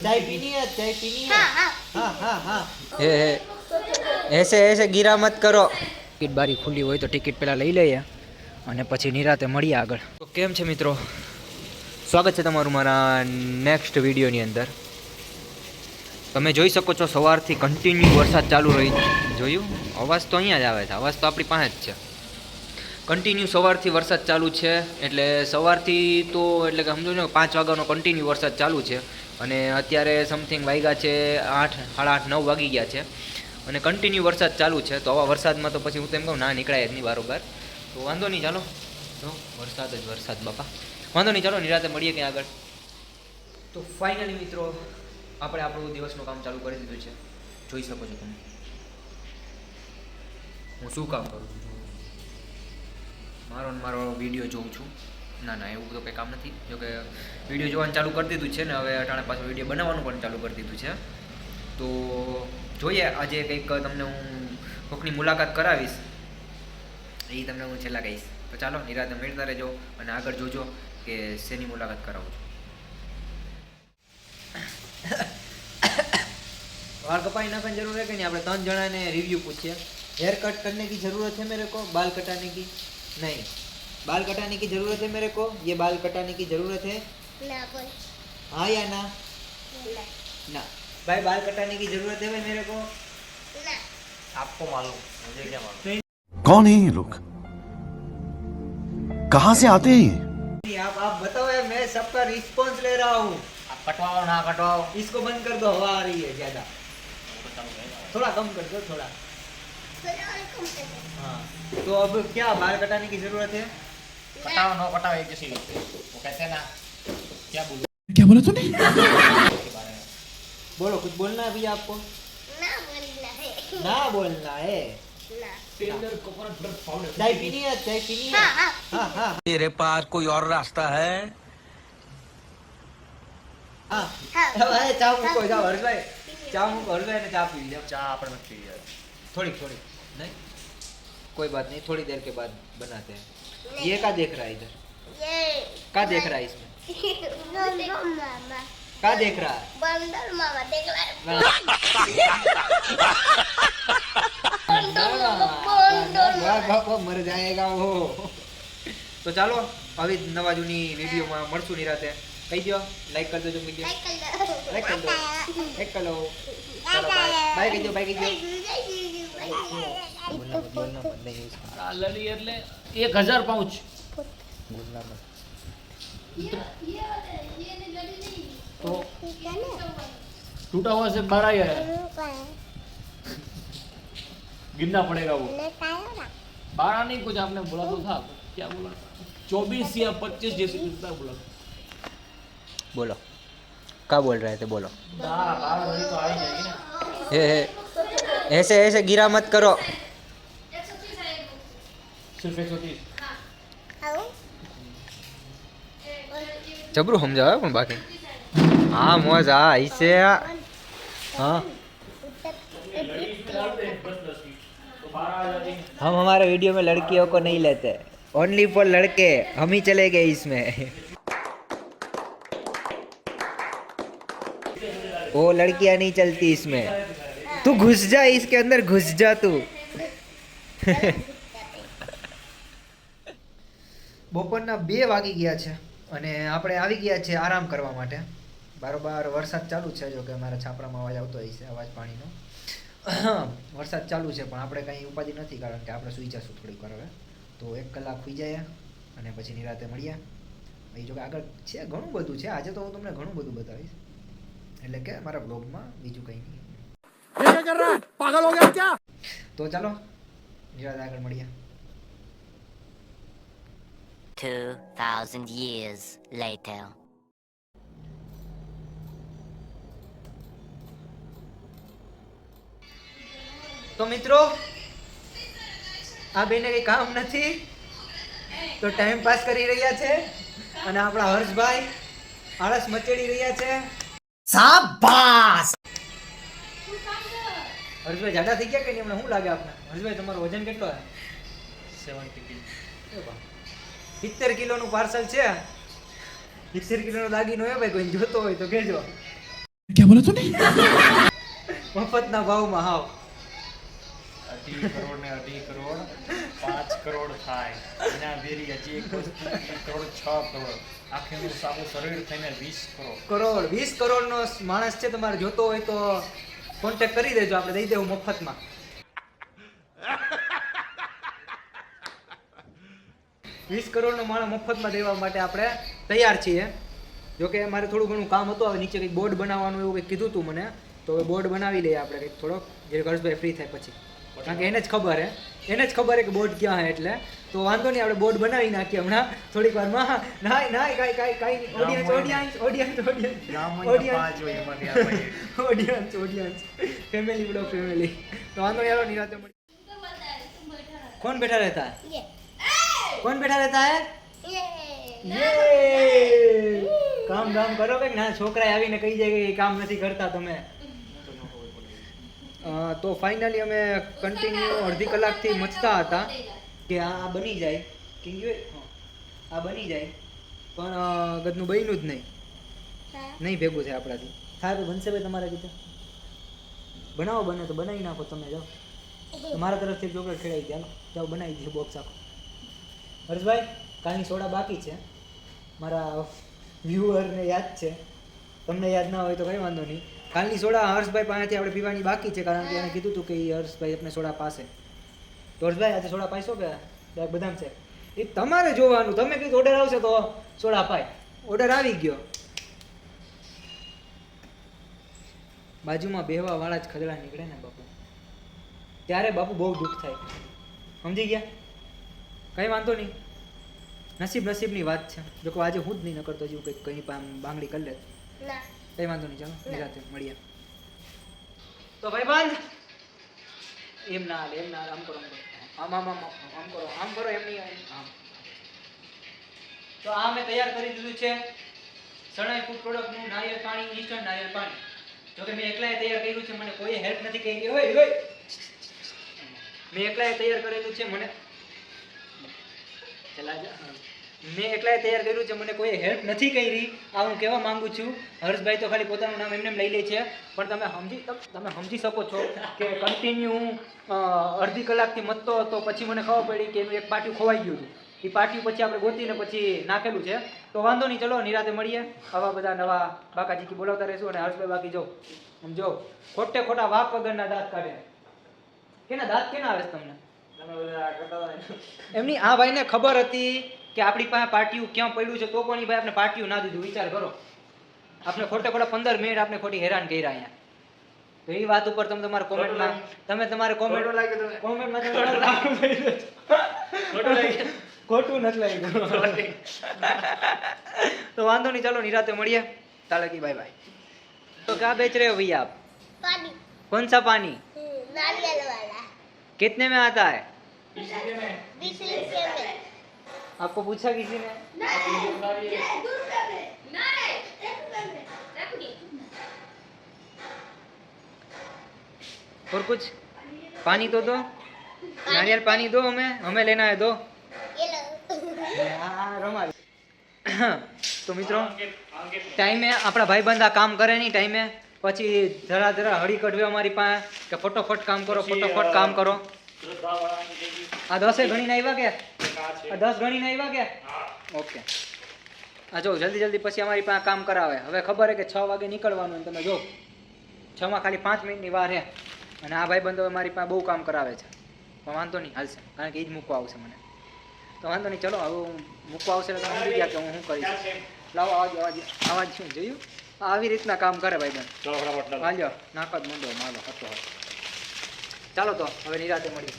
चाय पीनी है, चाय पीनी है। हाँ हाँ हाँ। ऐसे ऐसे गिरा मत કરો. ટિકિટ બારી ખુલ્લી હોય તો ટિકિટ પહેલાં લઈ લઈએ અને પછી નિરાતે મળીએ આગળ. તો કેમ છે મિત્રો, સ્વાગત છે તમારું મારા નેક્સ્ટ વિડીયોની અંદર. તમે જોઈ શકો છો સવારથી કન્ટિન્યુ વરસાદ ચાલુ રહી. જોયું? અવાજ તો અહીંયા જ આવે છે, અવાજ તો આપણી પાસે જ છે. કન્ટિન્યુ સવારથી વરસાદ ચાલુ છે. એટલે સવારથી તો એટલે કે સમજો ને 5 વાગ્યાનો કન્ટિન્યુ વરસાદ ચાલુ છે અને અત્યારે સમથિંગ વાગ્યા છે 8, સાડા 8, 9 વાગી ગયા છે અને કન્ટિન્યુ વરસાદ ચાલુ છે. તો આવા વરસાદમાં તો પછી હું તો એમ કહું ના નીકળાય જ નહીં બારોબાર. તો વાંધો નહીં, ચાલો. જો વરસાદ જ વરસાદ બાપા. વાંધો નહીં, ચાલો નિરાતે મળીએ ક્યાં આગળ. તો ફાઇનલી મિત્રો આપણે આપણું દિવસનું કામ ચાલુ કરી દીધું છે. જોઈ શકો છો તમે હું શું કામ કરું છું. મારો વિડીયો જોઉં છું. ના એવું તો કંઈ કામ નથી. જોકે વિડીયો જોવાનું ચાલુ કરી દીધું છે ને હવે અટાણે પાછું વિડીયો બનાવવાનું પણ ચાલુ કરી દીધું છે. તો જોઈએ આજે કંઈક તમને હું કોકની મુલાકાત કરાવીશ, એ તમને હું છેલ્લા કહીશ. તો ચાલો નિરાતે મળતા રહેજો અને આગળ જોજો કે શેની મુલાકાત કરાવું છું. बाल कपाई नाखने जरूर है कि नहीं? આપણે 3 જણાને રિવ્યू પૂછીએ. हेयर कट करने की ज़रूरत है मेरे को? बाल कटाने की? नहीं. बाल कटाने की ज़रूरत है मेरे को? ये बाल कटाने की ज़रूरत है? ना बोल. हाँ या ना? ना. भाई बाल कटाने की ज़रूरत है भाई मेरे को? ना. आपको मालूम, मुझे क्या मालूम. कौन है ये लोग, कहाँ से आते हैं ये? आप बताओ यार, मैं सबका रिस्पॉन्स ले रहा हूँ. आप कटवाओ ना कटवाओ, इसको बंद कर दो, हवा आ रही है ज़्यादा. थोड़ा कम कर दो, थोड़ा. हाँ तो अब क्या बाल कटाने की जरूरत है? कटाओ ना कटाओ एक जैसी वो कहते हैं ना, क्या बोलूं, क्या बोला तूने? बोलो, कुछ बोलना है भैया आपको? ना बोलना है. ना बोलना है. चाय पीनी है, चाय पीनी है. हाँ हाँ तेरे पास कोई और रास्ता है? हाँ. अरे चाय मुको, जाओ हर्षभाई, चाय मुको हर्षभाई ने चाय पी लिया. चाय આપણે નથી પીવી યાર. थोड़ी नहीं, कोई बात नहीं, थोड़ी देर के बाद बनाते हैं. ये क्या देख रहा है इधर? ये क्या देख रहा है इसमें? बंदर मामा. क्या देख रहा है? बंदर मामा देख रहा है. મર જાયેગા वो. તો ચાલો આવી નવા જૂની વિડીયોમાં મળશું નિરાતે. કહી દો, લાઈક કરી દેજો વિડીયો. લાઈક કરી દો, લાઈક કરી લો. ચાલો બાય કહી દો, બાય કહી દો. બોલના મત નહીં. આ લડી એટલે 1000 પાઉચ બોલના મત. तो टूटा हुआ से बाहर आया है, गिरना पड़ेगा वो. 12 नहीं, कुछ आपने बोला तो था, क्या बोला? 24 या 25 जैसे कितना बोला. બોલો क्या बोल रहे थे, बोलो. 12 नहीं तो आ ही जाएगी ना. ऐसे ऐसे गिरा मत करो. सिर्फ 130. જબરું સમજાવે પણ બાકી હા મોજ. હા ऐसे हाँ हम हमारे वीडियो में लड़कियों को नहीं लेते, ओनली फॉर लड़के. हम ही चले गए इसमें. वो लड़कियां नहीं चलती इसमें. तू घुस जा इसके अंदर, घुस जा तू. બપોરના 2 વાગી ગયા છે અને આપણે આવી ગયા છે આરામ કરવા માટે. બારોબાર વરસાદ ચાલુ છે. જો કે અમારા છાપરામાં અવાજ આવતો હોય છે, અવાજ પાણીનો. વરસાદ ચાલુ છે પણ આપણે કંઈ ઉપાધિ નથી, કારણ કે આપણે સૂઈ જશું થોડીક વાર હવે. તો 1 કલાક સૂઈ જાય અને પછી નિરાતે મળીએ. એ જો કે આગળ છે ઘણું બધું છે. આજે તો હું તમને ઘણું બધું બતાવીશ, એટલે કે મારા બ્લોગમાં, બીજું કંઈ નહીં. पागल हो गया क्या? તો ચાલો નિરાતે આગળ મળીએ. 2000 years later. તો મિત્રો આ બેને કઈ કામ નથી તો ટાઈમ પાસ કરી રહ્યા છે અને આપણા હર્ષભાઈ આળસ મચેડી રહ્યા છે. શાબાશ. હર્ષભાઈ જાડા થઈ ગયા કે નહીં? હમણાં શું લાગે આપને? હર્ષભાઈ તમારું વજન કેટલો છે? 70 કિલો. 70 કિલોનું પાર્સલ છે. 70 કિલોનો દાગીનો હે ભાઈ, કોઈ જોતો હોય તો કહેજો. क्या बोला तूने? મફતના ભાવમાં હાવ 2.5 કરોડ ને 2.5 કરોડ 5 કરોડ થાય એના ભેરી હજી એક વસ્તુ 1 કરોડ 6 કરોડ આખેનું સાબુ શરીર થઈને 20 કરોડ કરોડ 20 કરોડનો માણસ છે, તમારે જોતો હોય તો કોન્ટેક્ટ કરી દેજો, આપણે દઈ દેવું મફતમાં. 20 કરોડનો માણસ મફતમાં દેવા માટે આપણે તૈયાર છીએ. જોકે મારે થોડું ઘણું કામ હતું, હવે નીચે કંઈક બોર્ડ બનાવવાનું એવું કંઈક કીધું હતું મને, તો હવે બોર્ડ બનાવી લઈએ આપણે કંઈક થોડોક, જે હર્ષભાઈ ફ્રી થાય પછી, કારણ કે એને જ ખબર હે કે બોર્ડ ક્યાં હે, એટલે તો વાંધો નહીં, આપણે બોર્ડ બનાવી નાખીએ હમણાં થોડીક વારમાં. ઓડિયન્સ ફેમિલી બ્લોગ ફેમિલી, તો વાંધો નહીં, નિરાતે મળી. कौन बैठा रहता है? ये कौन बैठा रहता है? ये ये કામ કરો કે ના, છોકરાએ આવીને કહી જાય કે એ કામ નથી કરતા તમે. તો ફાઇનલી અમે કન્ટિન્યુ અડધી કલાકથી મચતા હતા કે આ બની જાય, આ બની જાય, પણ ગદનું બન્યું જ નહીં ભેગું થાય આપણાથી. થાય તો બનશે ભાઈ તમારા રીતે? બનાવો, બને તો બનાવી નાખો તમે, જાઓ. તમારા તરફથી ચોકલેટ ખેડાઈ ગયા, જાઓ બનાવી દઈએ બોક્સ આખો. હર્ષભાઈ, કાલની સોડા બાકી છે, મારા વ્યુઅરને યાદ છે, તમને યાદ ના હોય તો કંઈ વાંધો નહીં. કાલની સોડા હર્ષભાઈ પાસેથી આપણે પીવાની બાકી છે, કારણ કે એને કીધું હતું કે એ હર્ષભાઈ આપણે સોડા પાસે. તો હર્ષભાઈ આજે સોડા પાઈશો કે બદામ છે? એ તમારે જોવાનું, તમે કીધું ઓર્ડર આવશે તો સોડા પાય. ઓર્ડર આવી ગયો. બાજુમાં બેહવા વાળા જ ખદડા નીકળે ને બાપુ, ત્યારે બાપુ બહુ દુઃખ થાય, સમજી ગયા? કંઈ વાંધો નહીં, નસીબની વાત છે. જો આજે હું જ નહીં ન કરતો, હજી કંઈક કંઈ બાંગડી કરી લે, ना કંઈ વાંધો નહીં, ચાલો નિરાતે મળીએ. તો ભાઈબંધ, એમ ના હાલે, આમ કરો, આમ કરો, આમ કરો, એમ નહીં, આમ. તો આ મેં તૈયાર કરી દીધું છે શરણાઈ ફૂડ પ્રોડક્ટનું નારિયેળ પાણી, ઇન્સ્ટન્ટ નારિયેળ પાણી. જોકે મેં એકલાએ તૈયાર કર્યું છે, મને કોઈ હેલ્પ નથી કરી. મેં એકલાએ તૈયાર કરેલું છે, મને એકલાએ તૈયાર કર્યું છે, મને કોઈ હેલ્પ નથી કરી. આ હું કહેવા માંગુ છું. હર્ષભાઈ તો ખાલી પોતાનું નામ એમને લઈ લે છે, પણ તમે સમજી શકો છો કે કન્ટિન્યુ અડધી કલાકથી મતતો હતો, પછી મને ખબર પડી કે એનું એક પાટિયું ખોવાઈ ગયું હતું. એ પાટિયું પછી આપણે ગોતીને પછી નાખેલું છે. તો વાંધો નહીં, ચલો નિરાતે મળીએ. આવા બધા નવા બાકાજી બોલાવતા રહીશું. અને હર્ષભાઈ બાકી જો સમજો, ખોટા વાક વગરના દાંત કાઢે. કેના દાંત કેના આવે છે તમને? એમની આ ભાઈને ખબર હતી કે આપણી પાસે પાટિયું ક્યાં પડ્યું છે, તો પણ એ ભાઈ આપણે પાટિયું ના દીધું. વિચાર કરો, આપણે ખોટા 15 મિનિટ આપણે ખોટી હેરાન કર્યા અહીંયા. તો એ વાત ઉપર તમે તમારા કોમેન્ટમાં ખોટું નથી લાગ્યું. તો વાંધો નહીં, ચાલો નિરાતે મળીએ. તાલકી બાય બાય. तो क्या बेच रहे हो भैया आप? पानी कौन सा पानी? नारियल वाला कितने में आता है? 20 रुपये में आपको पूछा किसी ने? और कुछ पानी तो दो, नारियल पानी दो, हमें लेना है दो. ये लो रमाल. तो મિત્રો ટાઈમે આપણા ભાઈબંધ આ કામ કરે નહીં, ટાઈમે પછી જરા હળી કઢવે અમારી પાસે કે ફટોફટ કામ કરો. આ 10 ગણીને આવ્યા કે? આ 10 ગણીને આવ્યા કે? ઓકે. આ જો જલ્દી પછી અમારી પાસે કામ કરાવે. હવે ખબર છે કે 6 વાગે નીકળવાનું, અને તમે જો 6 માં ખાલી 5 મિનિટની વાર છે. અને આ ભાઈબંધ હવે મારી પાસે બહુ કામ કરાવે છે, પણ વાંધો નહીં, હાલશે, કારણ કે એ જ મૂકવા આવશે મને. તો વાંધો નહીં, ચલો હવે મૂકવા આવશે એટલે તમે સમજી ગયા કે હું શું કરીશ. લાવો આવાજ શું જોયું? આવી રીતના કામ કરે ભાઈબંધ. હાલ્યો નાખો જ મંડો માલો હતો. ચાલો તો હવે નિરાતે મળીએ.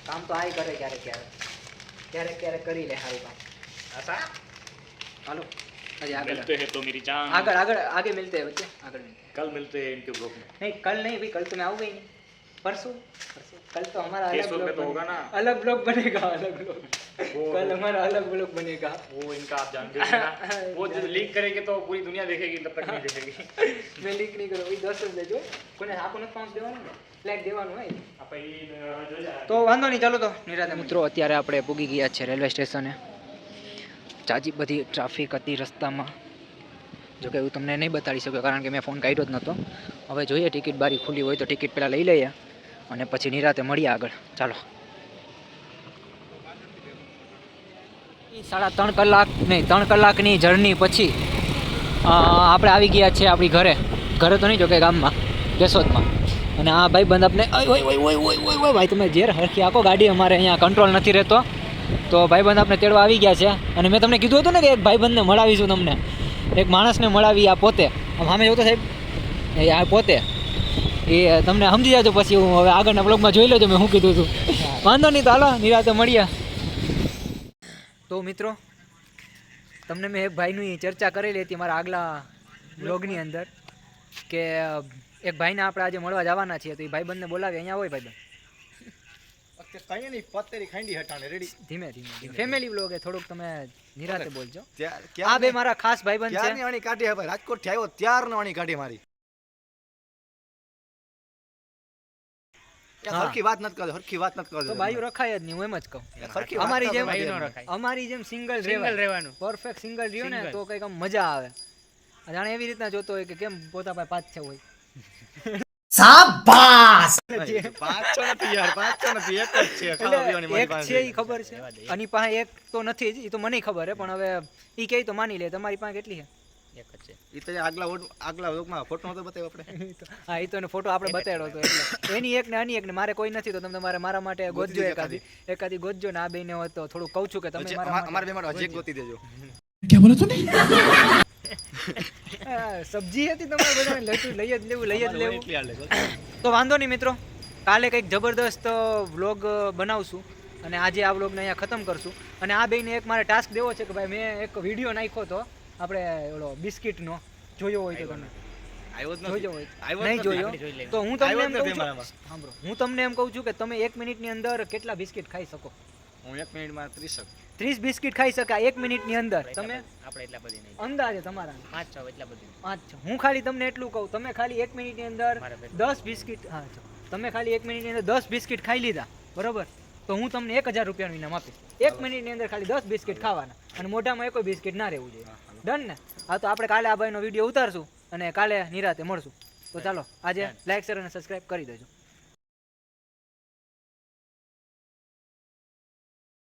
કામ તો આય કરે ક્યારેક કરી લે સારું કામ. હાલો अरे आगे मिलते हैं तो मेरी जान आगे मिलते हैं बच्चे, आगे मिलते हैं. कल मिलते हैं इनके ब्लॉग में. नहीं कल नहीं भाई, कल तो मैं आऊंगा ही नहीं. परसों कल तो हमारा अलग Facebook में ब्लॉग तो होगा ना. अलग ब्लॉग बनेगा, अलग ब्लॉग. कल हमारा अलग ब्लॉग बनेगा. वो इनका आप जानते हैं ना. वो जब लीक करेंगे तो पूरी दुनिया देखेगी, तब तक नहीं देखेगी. मैं लीक नहीं करूँ भाई, 10 જ લેજો. કોને આપો નથી પાઉન્સ દેવાનું ને, ફ્લેગ દેવાનું હોય. તો વાંધો નહીં, ચાલો તો નિરાતે. મિત્રો અત્યારે આપણે પૂગી ગયા છે રેલવે સ્ટેશને. જાજી બધી ટ્રાફિક હતી રસ્તામાં, જોકે હું તમને નહીં બતાડી શક્યો કારણ કે મેં ફોન કાઢ્યો જ નહોતો. હવે જોઈએ ટિકિટ બારી ખુલ્લી હોય તો ટિકિટ પહેલાં લઈ લઈએ અને પછી નિરાતે મળીએ આગળ. ચાલો. 3.5 કલાક નહીં 3 કલાકની જર્ની પછી આપણે આવી ગયા છે આપણી ઘરે તો નહીં, જો કે ગામમાં કેશોદમાં. અને આ ભાઈ બંધ આપણે ઓય ભાઈ તમે ઝેર હરખી આખો ગાડી અમારે અહીંયા કંટ્રોલ નથી રહેતો, તો ભાઈબંધ આપણે તેડવા આવી ગયા છે. અને મેં તમને કીધું હતું ને કે એક ભાઈબંધને મળાવીશું તમને, એક માણસને મળાવી. આ પોતે આમ સામે જોતો સાહેબ, એ આ પોતે એ તમને સમજી જાજો. પછી હું હવે આગળના બ્લોગમાં જોઈ લેજો મેં શું કીધું હતું. વાંધો નહીં, તો હાલો નિરાતે મળીએ. તો મિત્રો તમને મેં એક ભાઈની ચર્ચા કરેલી હતી મારા આગલા બ્લોગની અંદર કે એક ભાઈને આપણે આજે મળવા જવાના છીએ, તો એ ભાઈબંધને બોલાવી. અહીંયા હોય ભાઈબંધ? કઈ નહીં, પત્તરી ખાંડી હટાણે રેડી. ધીમે ફેમિલી બ્લોગ એ થોડુંક તમે નિરાતે બોલજો. આ બે મારા ખાસ ભાઈબંધ છે. ક્યારની વાણી કાઢી હે ભાઈ, રાજકોટ થી આવ્યો ત્યારનો વાણી કાઢી મારી. હરખી વાત નથી કરતો, હરખી વાત નથી કરતો. તો બાયું રખાય જ નહીં, હું એમ જ કહું. હરખી અમારી જેમ સિંગલ રહેવાનું, પરફેક્ટ સિંગલ રહ્યો ને તો કઈક આમ મજા આવે. જાણે એવી રીતના જોતો હોય કે કેમ પોતા પાસે 5-6 હોય. પાંચ છ નથી યાર, પાંચ છ નથી, એક જ છે. ખાવા પીવાની મારી એક પાસે છે એ ખબર છે, આની પાસે એક તો નથી જ, એ તો મને ખબર હે. પણ હવે ઈ કહે તો માની લે. તમારી પાસે કેટલી છે? એક જ છે. ઈ તો આગલા વ્લોગમાં ફોટો નતો બતાવ્યો આપણે. હા, એ તો એનો ફોટો આપણે બતાડ્યો હતો. એટલે એની એક ને આની એક ને મારે કોઈ નથી, તો તમે તમારે મારા માટે ગોતજો એકાદી ગોતજો ને. આ બેને હોય તો થોડું કહું છું કે તમે અમારા બે માટે હજી એક ગોતી દેજો. क्या बोला तूने? સબ્જી હતી તમારે બધાને લઈ જ લેવું. તો વાંધો નહીં મિત્રો, કાલે કંઈક જબરદસ્ત વ્લોગ બનાવશું અને આજે આ વ્લોગને અહીંયા ખતમ કરશું. અને આ બેને એક મારે ટાસ્ક દેવો છે કે ભાઈ મેં એક વિડીયો નાખ્યો હતો આપણે ઓલો બિસ્કિટનો, જોયો હોય તો તમે નહીં જોયો તો હું તમને એમ કહું છું, સાંભળો, હું તમને એમ કહું છું કે તમે 1 મિનિટની અંદર કેટલા બિસ્કિટ ખાઈ શકો? હું 1 મિનિટમાં 30 બિસ્કિટ ખાઈ શકાય 1 મિનિટની અંદર. તમે આપણે એટલા બધી નહીં, અંદાજે તમારા 5-6 એટલા બધી. 5-6. હું ખાલી તમને એટલું કહું, તમે ખાલી 1 મિનિટની અંદર 10 બિસ્કિટ, હા તમે ખાલી 1 મિનિટની અંદર 10 બિસ્કિટ ખાઈ લીધા બરોબર, તો હું તમને 1000 રૂપિયાનું ઇનામ આપીશ. 1 મિનિટની અંદર ખાલી 10 બિસ્કિટ ખાવાના અને મોઢામાં કોઈ બિસ્કિટ ના રહેવું જોઈએ. ડન ને? હા, તો આપણે કાલે આ ભાઈનો વિડીયો ઉતારશું અને કાલે નિરાતે મળશું. તો ચાલો આજે લાઈક શેર અને સબસ્ક્રાઈબ કરી દેજો.